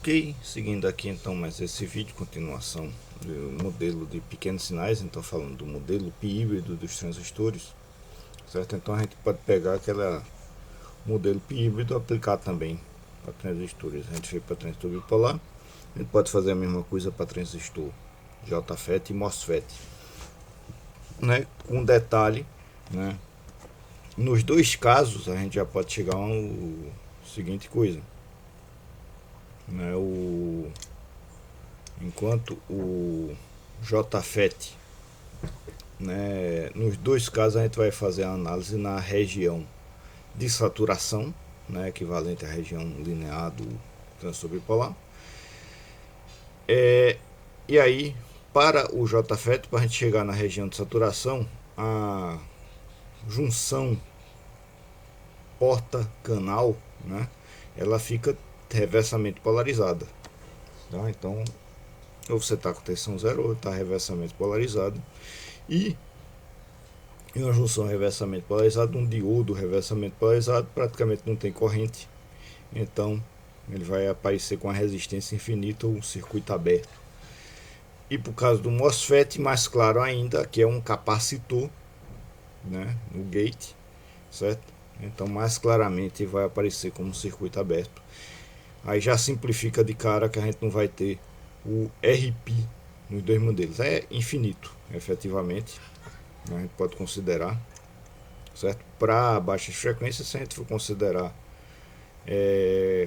Ok, seguindo aqui então mais esse vídeo, continuação do modelo de pequenos sinais, então falando do modelo pi híbrido dos transistores, certo? Então a gente pode pegar aquele modelo pi híbrido e aplicar também para transistores. A gente fez para transistor bipolar, a gente pode fazer a mesma coisa para transistor JFET e MOSFET, né? Com detalhe, né? Nos dois casos a gente já pode chegar a seguinte coisa, né? Enquanto o JFET, né, nos dois casos a gente vai fazer a análise na região de saturação, né, equivalente à região linear do transistor bipolar. E aí, para o JFET, para a gente chegar na região de saturação, a junção porta-canal, né, ela fica reversamente polarizada. Tá? Então, ou você está com tensão zero ou está reversamente polarizado. E em uma junção reversamente polarizada, um diodo reversamente polarizado praticamente não tem corrente, então ele vai aparecer com a resistência infinita ou um circuito aberto. E por causa do MOSFET, mais claro ainda, que é um capacitor, né, no gate, certo? Então mais claramente vai aparecer como um circuito aberto. Aí já simplifica de cara que a gente não vai ter o RP nos dois modelos. É infinito, efetivamente, né? A gente pode considerar, certo? Para baixas frequências, se a gente for considerar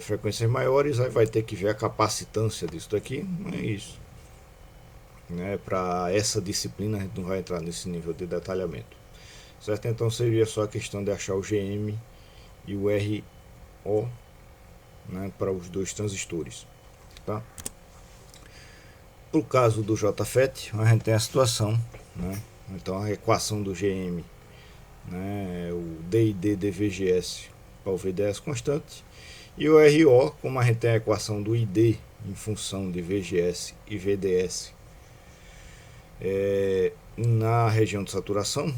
frequências maiores, aí vai ter que ver a capacitância disso daqui, não é isso, né? Para essa disciplina a gente não vai entrar nesse nível de detalhamento, certo? Então seria só a questão de achar o GM e o RO, né, para os dois transistores, tá? Pro caso do JFET, a gente tem a situação, né? Então a equação do GM, né, o D e D DVGS para o VDS constante, e o RO, como a gente tem a equação do ID em função de VGS e VDS na região de saturação,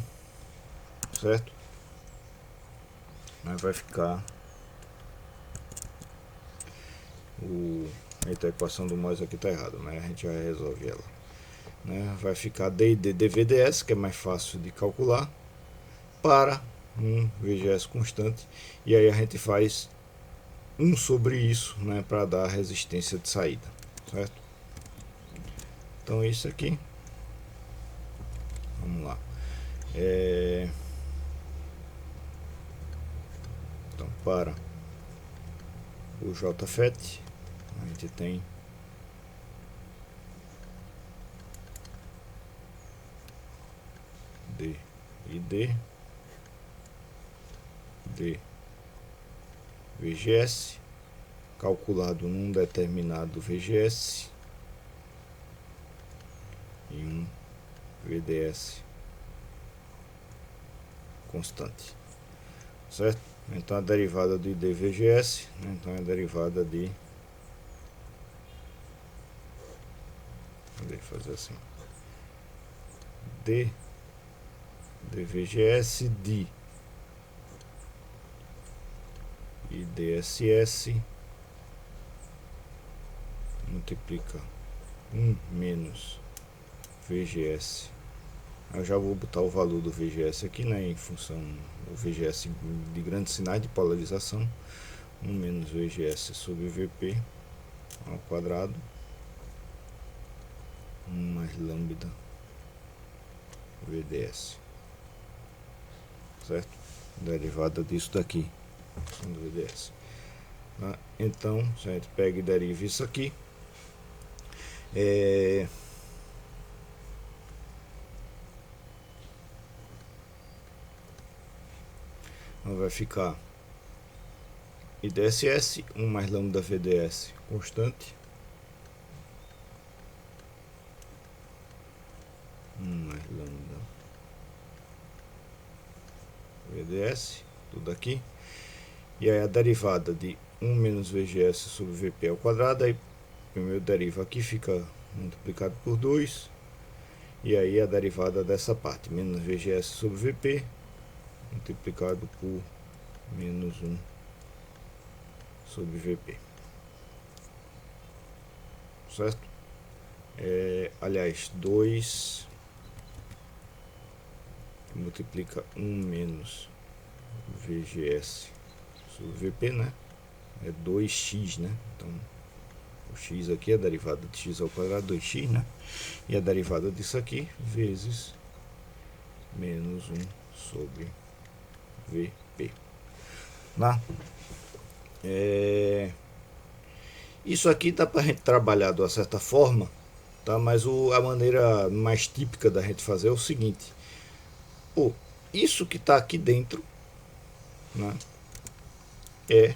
certo? Vai ficar Eita, a equação do Mois aqui está errada, mas a gente já resolve ela, né? Vai ficar D e D DVDS, que é mais fácil de calcular, para um VGS constante, e aí a gente faz 1 sobre isso, né, para dar a resistência de saída, certo? Então isso aqui, vamos lá. Então para o JFET a gente tem D e D, D VGS calculado num determinado VGS e um VDS constante, certo? Então a derivada de DVGS, né? Então é a derivada de, vou fazer assim, D DVGS de e DSS multiplica 1 menos VGS. Eu já vou botar o valor do VGS aqui, né, em função do VGS de grandes sinais de polarização. 1 menos VGS sobre VP ao quadrado, 1 mais lambda VDS, certo? Derivada disso daqui do VDS. Tá? Então, se a gente pega e deriva isso aqui, vai ficar IDSS 1 mais lambda VDS constante, 1 mais lambda VDS, tudo aqui, e aí a derivada de 1 menos VGS sobre VP ao quadrado, aí primeiro deriva aqui, fica multiplicado por 2, e aí a derivada dessa parte, menos VGS sobre VP multiplicado por menos 1 sobre VP. certo? Aliás, 2 multiplica 1 menos VGS sobre VP, né? É 2x, né? Então, o x aqui é a derivada de x ao quadrado, 2x, né? E a derivada disso aqui, vezes menos 1 sobre VP. Né? Isso aqui dá para a gente trabalhar de uma certa forma, tá? Mas a maneira mais típica da gente fazer é o seguinte: isso que está aqui dentro, né, é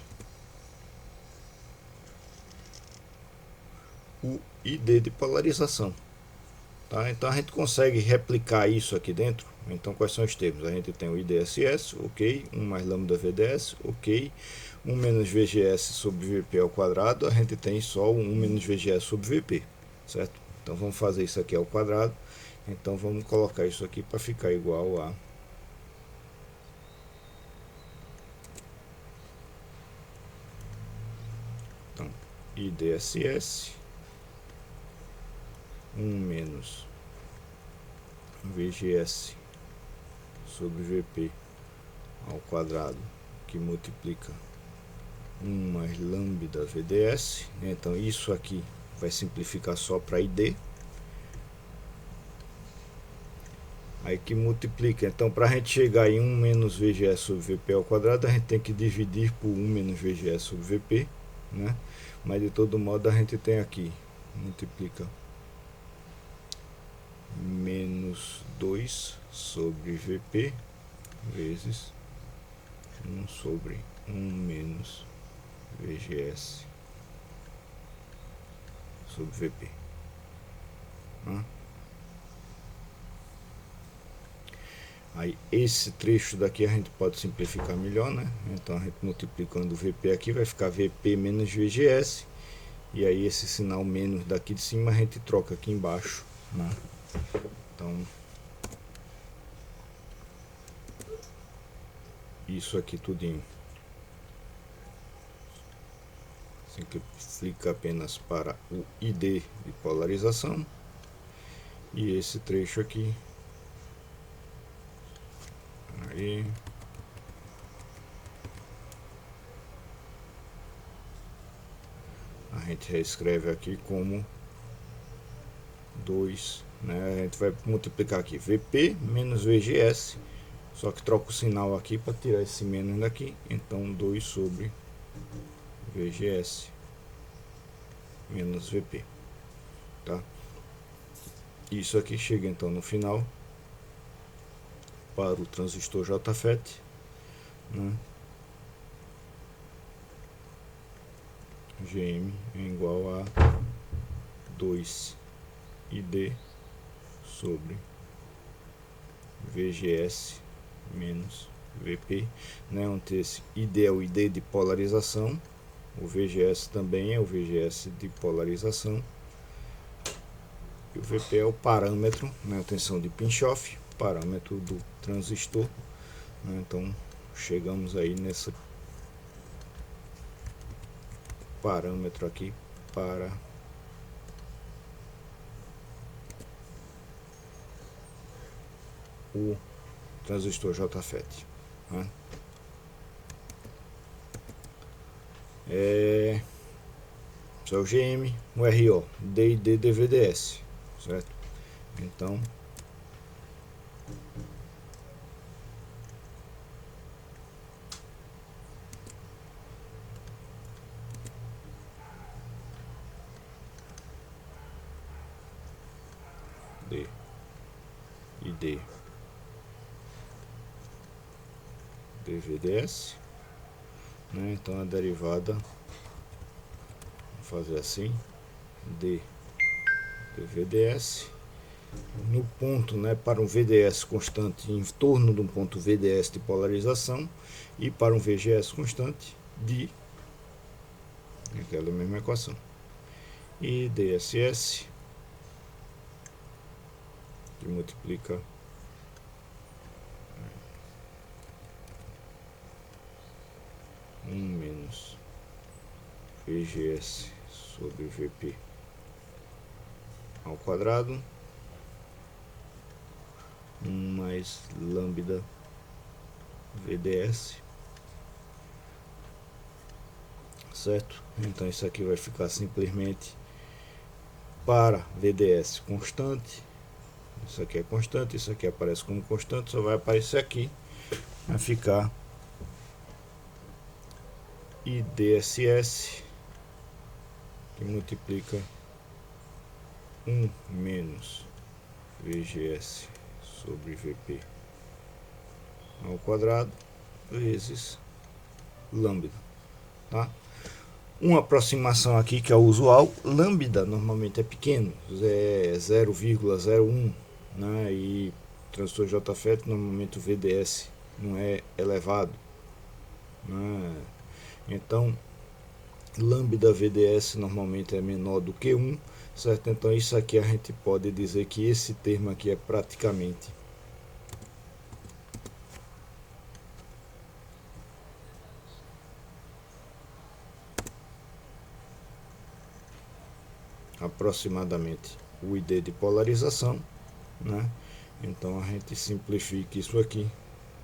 o ID de polarização. Tá? Então a gente consegue replicar isso aqui dentro. Então quais são os termos? A gente tem o IDSS, ok, 1 mais lambda VDS, ok, 1 menos VGS sobre VP ao quadrado, a gente tem só o 1 menos VGS sobre VP, certo? Então vamos fazer isso aqui ao quadrado, então vamos colocar isso aqui para ficar igual a IDSS 1 menos VGS sobre VP ao quadrado, que multiplica 1 mais lambda VDS. Então isso aqui vai simplificar só para ID. Aí que multiplica. Então para a gente chegar em 1 menos VGS sobre VP ao quadrado, a gente tem que dividir por 1 menos VGS sobre VP, né? Mas de todo modo a gente tem aqui, multiplica menos 2 sobre VP vezes 1 sobre 1 menos VGS sobre VP. Aí esse trecho daqui a gente pode simplificar melhor, né? Então a gente multiplicando o VP aqui vai ficar VP menos VGS. E aí esse sinal menos daqui de cima a gente troca aqui embaixo, né? Então isso aqui tudinho simplifica apenas para o ID de polarização. E esse trecho aqui, aí a gente reescreve aqui como 2, né? A gente vai multiplicar aqui VP menos VGS, só que troca o sinal aqui para tirar esse menos daqui, então 2 sobre VGS menos VP, tá? Isso aqui chega então no final para o transistor JFET, né? GM é igual a 2 ID sobre VGS menos VP, né? Onde esse ID é o ID de polarização, o VGS também é o VGS de polarização, e o VP é o parâmetro, né? A tensão de Pinch-Off, parâmetro do transistor, né? Então chegamos aí nesse parâmetro aqui para o transistor JFET, né? Isso é o GM, o RO, D e D DVDS, certo? Então D e D DVDS, né? Então a derivada, vou fazer assim, D DVDS no ponto, né, para um VDS constante em torno de um ponto VDS de polarização e para um VGS constante de aquela mesma equação, e DSS que multiplica menos VGS sobre VP ao quadrado 1 mais lambda VDS, certo? Então isso aqui vai ficar simplesmente para VDS constante. Isso aqui é constante, isso aqui aparece como constante, só vai aparecer aqui, vai ficar IDSS, que multiplica 1 menos VGS sobre VP ao quadrado vezes lambda, tá? Uma aproximação aqui que é o usual, lambda normalmente é pequeno, é 0,01, né? E transistor JFET normalmente o VDS não é elevado, né? Então lambda VDS normalmente é menor do que 1, certo? Então isso aqui a gente pode dizer que esse termo aqui é praticamente aproximadamente o ID de polarização, né? Então a gente simplifica isso aqui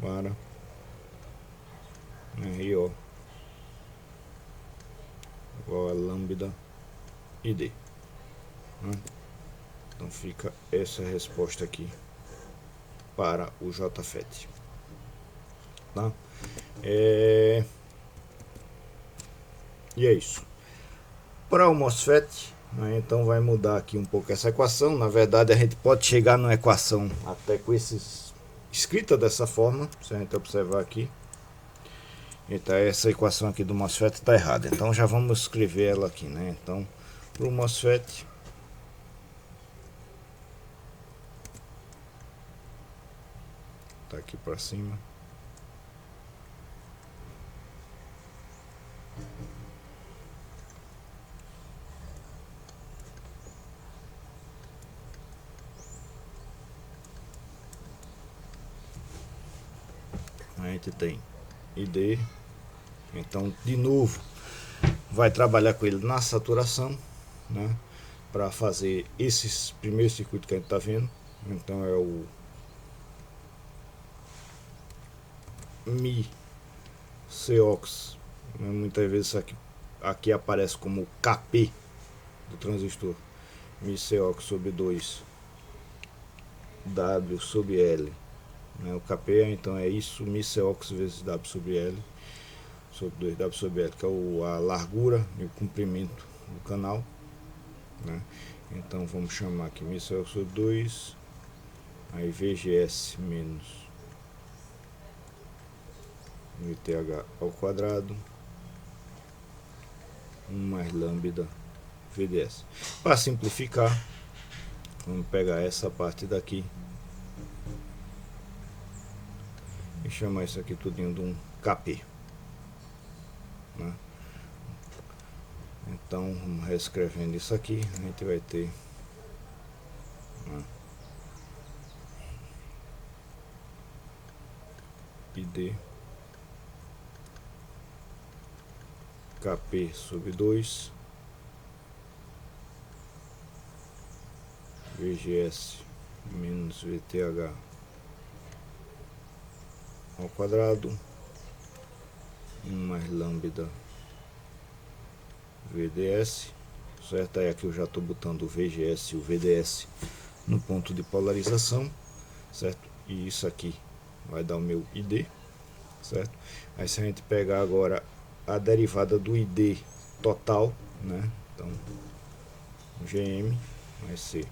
para RO igual a lambda ID, né? Então fica essa resposta aqui para o JFET, tá? E é isso. Para o MOSFET, né, então vai mudar aqui um pouco essa equação. Na verdade a gente pode chegar numa equação até com esses escrita dessa forma, se a gente observar aqui. Então essa equação aqui do MOSFET está errada, então já vamos escrever ela aqui, né? Então para o MOSFET tá aqui para cima, a gente tem ID. Então de novo vai trabalhar com ele na saturação, né, para fazer esses primeiros circuitos que a gente está vendo. Então é o Mi Cox, muitas vezes aqui aparece como KP do transistor, Mi Cox sobre 2 W sobre L, né? O KP então é isso, Mi Cox vezes W sobre L sobre 2W sobre L, que é a largura e o comprimento do canal, né? Então vamos chamar aqui Mi Cox sobre 2, aí VGS menos VTH ao quadrado 1 mais lambda VDS. Para simplificar, vamos pegar essa parte daqui e chamar isso aqui tudinho de um KP, né? Então vamos reescrevendo isso aqui, a gente vai ter, né, ID KP sobre 2 VGS menos VTH ao quadrado 1 mais lambda VDS, certo? Aí aqui eu já estou botando o VGS e o VDS no ponto de polarização, certo? E isso aqui vai dar o meu ID, certo? Aí se a gente pegar agora a derivada do ID total, né? Então o GM vai ser,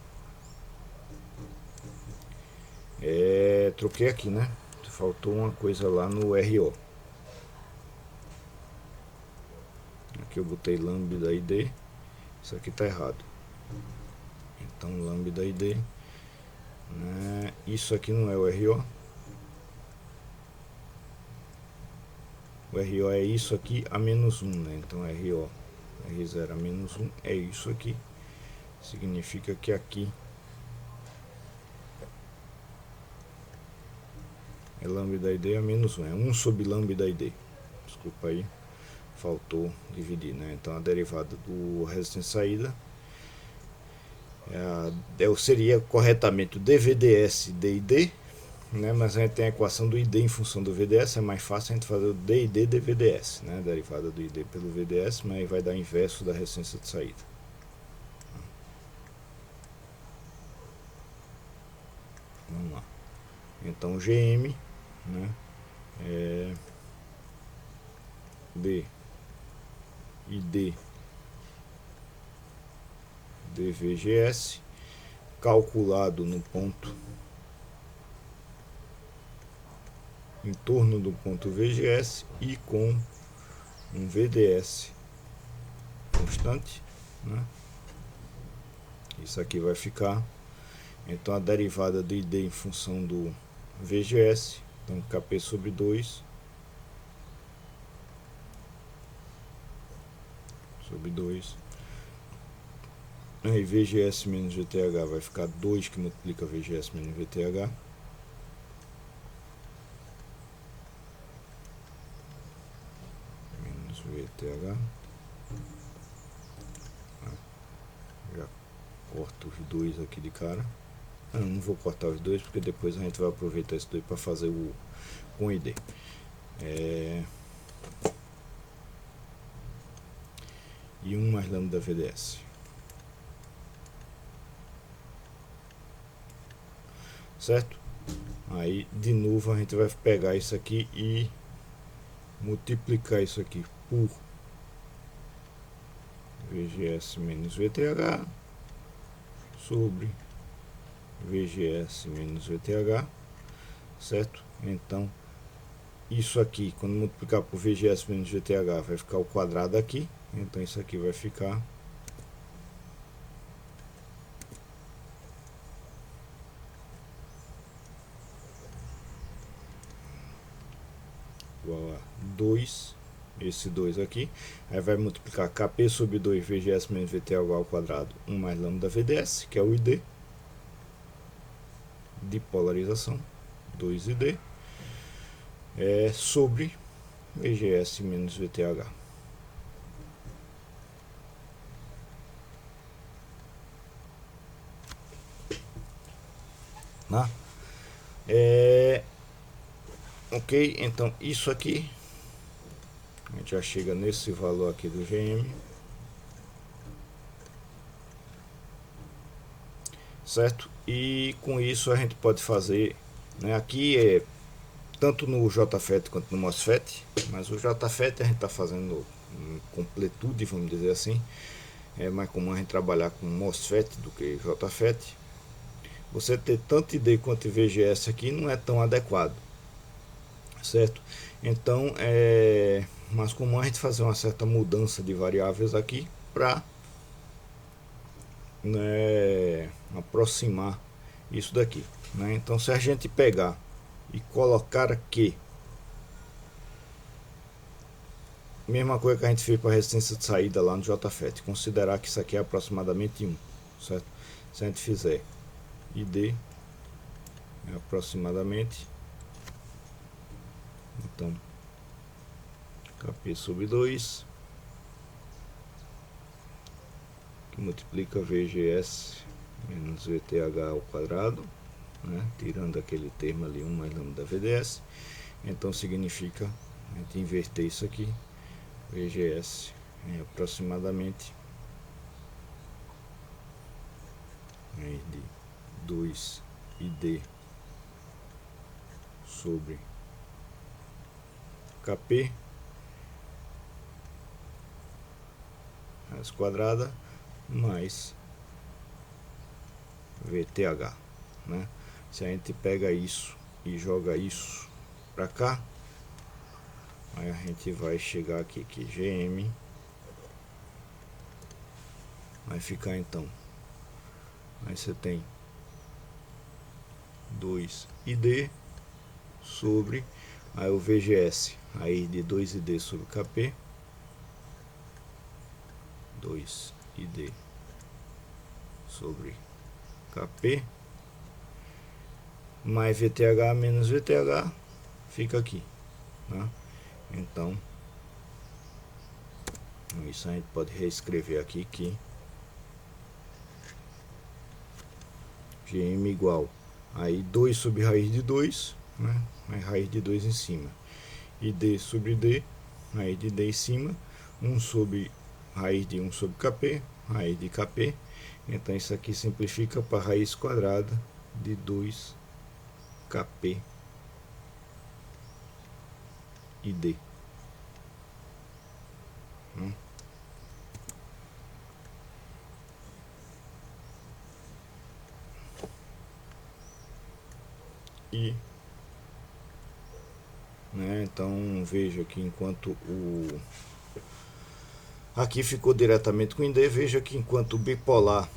troquei aqui, né? Faltou uma coisa lá no RO. Aqui eu botei lambda ID, isso aqui tá errado. Então lambda ID, né? Isso aqui não é o RO. O RO é isso aqui a menos 1, né? Então RO, R0 a menos 1 é isso aqui. Significa que aqui é lambda ID a menos 1, é 1 sobre lambda ID. Desculpa aí, faltou dividir, né? Então a derivada do resistência saída seria corretamente o dVds d e d, né? Mas a gente tem a equação do id em função do vds, é mais fácil a gente fazer o d e d dvds, né? Derivada do id pelo vds, mas aí vai dar inverso da resistência de saída. Vamos lá. Então gm, né, é d id dvgs calculado no ponto em torno do ponto VGS e com um VDS constante, né? Isso aqui vai ficar, então, a derivada do ID em função do VGS, então Kp sobre 2 aí VGS menos VTH vai ficar 2 que multiplica VGS menos VTH, menos VTH, já corto os dois aqui de cara. Não vou cortar os dois porque depois a gente vai aproveitar esse dois para fazer o com ID. E 1 mais lambda VDS. Certo? Aí de novo a gente vai pegar isso aqui e multiplicar isso aqui por VGS menos VTH sobre VGS menos VTH, certo? Então isso aqui, quando multiplicar por VGS menos VTH, vai ficar o quadrado aqui, então isso aqui vai ficar igual a 2, esse 2 aqui, aí vai multiplicar Kp sobre 2 VGS menos VTH ao quadrado, 1 mais lambda VDS, que é o ID de polarização, 2ID, sobre VGS menos VTH. Né? Ok, então isso aqui a gente já chega nesse valor aqui do GM, certo? E com isso a gente pode fazer, né, aqui tanto no JFET quanto no MOSFET, mas o JFET a gente está fazendo completude, vamos dizer assim. É mais comum a gente trabalhar com MOSFET do que JFET. Você ter tanto ID quanto VGS aqui não é tão adequado, certo? Então é mais comum a gente fazer uma certa mudança de variáveis aqui para, né, aproximar isso daqui, né? Então se a gente pegar e colocar aqui mesma coisa que a gente fez para a resistência de saída lá no JFET, considerar que isso aqui é aproximadamente 1, certo? Se a gente fizer ID é aproximadamente, então Kp sobre 2 que multiplica VGS menos VTH ao quadrado, né? Tirando aquele termo ali 1 mais lambda VDS, então significa a gente inverter isso aqui, VGS é aproximadamente de 2ID sobre Kp raiz quadrada mais VTH, né? Se a gente pega isso e joga isso para cá, aí a gente vai chegar aqui que GM vai ficar, então, aí você tem 2ID sobre, aí o VGS aí de 2ID sobre Kp, 2ID sobre Kp mais VTH menos VTH fica aqui, né? Então isso a gente pode reescrever aqui que GM igual aí 2 sobre raiz de 2, né? Aí raiz de 2 em cima, e D sobre D, raiz de D em cima, 1 sobre raiz de 1 sobre KP, raiz de KP. Então isso aqui simplifica para raiz quadrada de 2KP e D. E então veja que enquanto o aqui ficou diretamente com ID, veja que enquanto o bipolar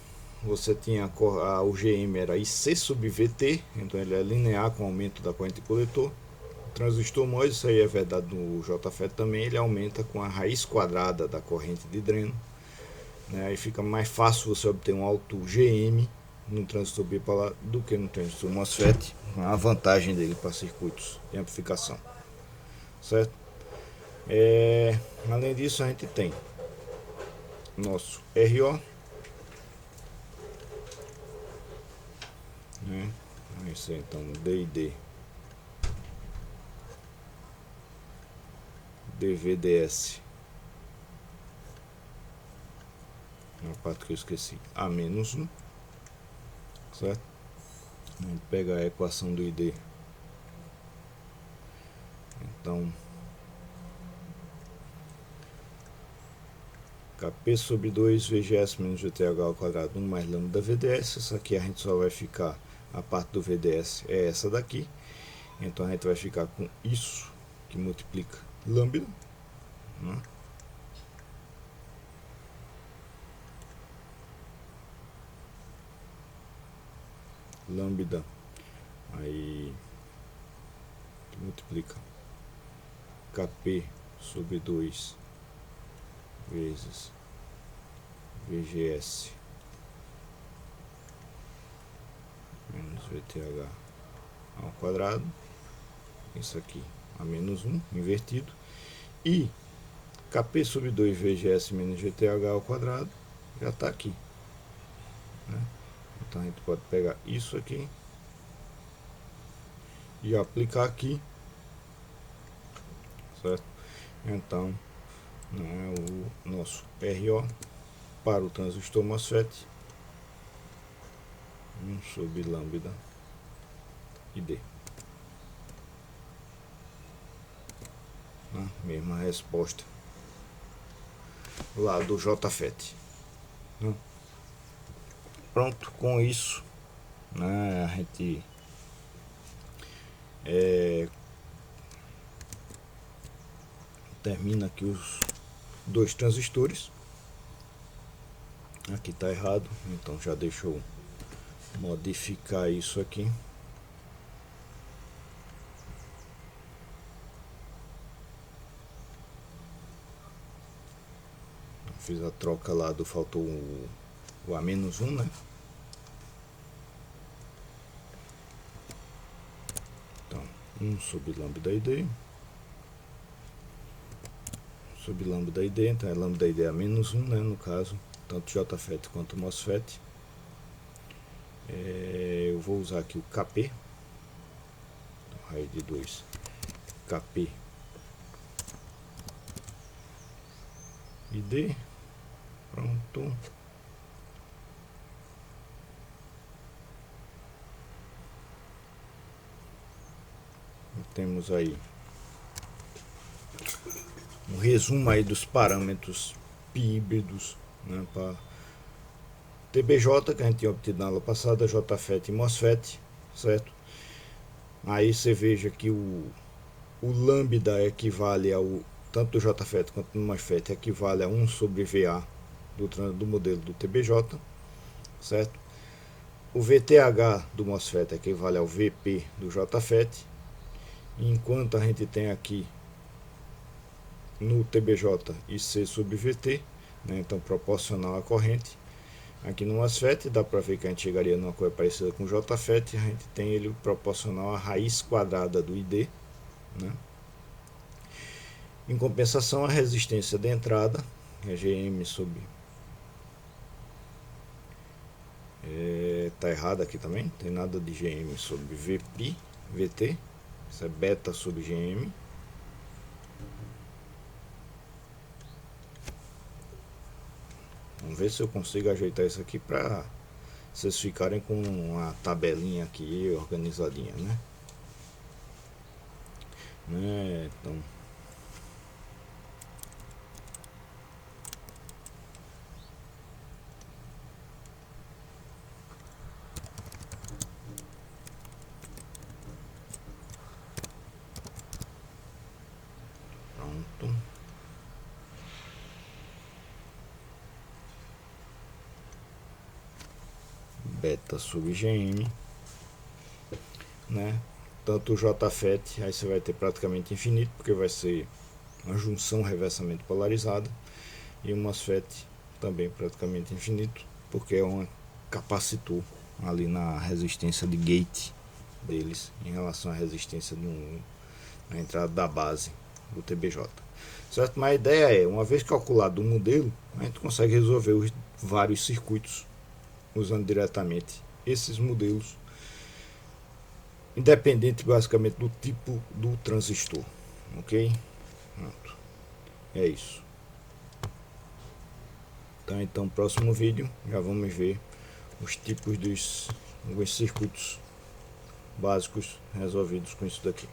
você tinha o GM era IC sobre VT, então ele é linear com o aumento da corrente de coletor. O transistor MOS, isso aí é verdade no JFET também, ele aumenta com a raiz quadrada da corrente de dreno, né? Aí fica mais fácil você obter um alto GM no transistor bipolar do que no transistor MOSFET, a vantagem dele para circuitos de amplificação, certo? Além disso, a gente tem nosso RO, né? Isso aí, então D&D, DVDS, a parte que eu esqueci, A-1, certo? A gente pega a equação do ID, então Kp sobre 2 VGS menos GTH ao quadrado 1 mais lambda VDS. Isso aqui a gente só vai ficar, a parte do VDS é essa daqui, então a gente vai ficar com isso que multiplica lambda, né? Lambda aí multiplica Kp sobre 2 vezes VGS menos VTH ao quadrado, isso aqui a menos 1 invertido, e Kp sobre 2 VGS menos GTH ao quadrado já está aqui, né? Então a gente pode pegar isso aqui e aplicar aqui, certo? Então o nosso RO para o transistor MOSFET 1 sobre lambda e D. Mesma resposta lá do JFET. Pronto, com isso, né, a gente termina aqui os dois transistores. Aqui está errado, então já deixa eu modificar isso aqui. Fiz a troca lá do faltou o A-1, né? Então 1 sobre lambda ID sobre lambda ID, então é lambda ID A-1, né, no caso, tanto JFET quanto MOSFET. Eu vou usar aqui o KP, então, raiz de 2 KP ID. Pronto. Temos aí um resumo aí dos parâmetros pi híbridos, né, para TBJ que a gente tinha obtido na aula passada, JFET e MOSFET, certo? Aí você veja que o lambda equivale ao, tanto do JFET quanto do MOSFET, equivale a 1 sobre VA do modelo do TBJ, certo? O VTH do MOSFET equivale ao VP do JFET, enquanto a gente tem aqui no TBJ IC sobre VT, né, então proporcional à corrente. Aqui no MOSFET dá para ver que a gente chegaria numa coisa parecida com o JFET, a gente tem ele proporcional à raiz quadrada do ID, né? Em compensação, a resistência de entrada é GM sobre tá errado aqui também, não tem nada de GM sobre VT, isso é beta sobre GM. Vamos ver se eu consigo ajeitar isso aqui para vocês ficarem com uma tabelinha aqui organizadinha, né? Então, pronto. Beta sub GM, né? Tanto o JFET, aí você vai ter praticamente infinito, porque vai ser uma junção reversamento polarizada, e o MOSFET também praticamente infinito, porque é um capacitor ali na resistência de gate deles em relação à resistência na entrada da base do TBJ, certo? Mas a ideia é, uma vez calculado o modelo, a gente consegue resolver os vários circuitos usando diretamente esses modelos, independente basicamente do tipo do transistor, ok? Pronto. É isso. Então próximo vídeo já vamos ver os tipos dos circuitos básicos resolvidos com isso daqui.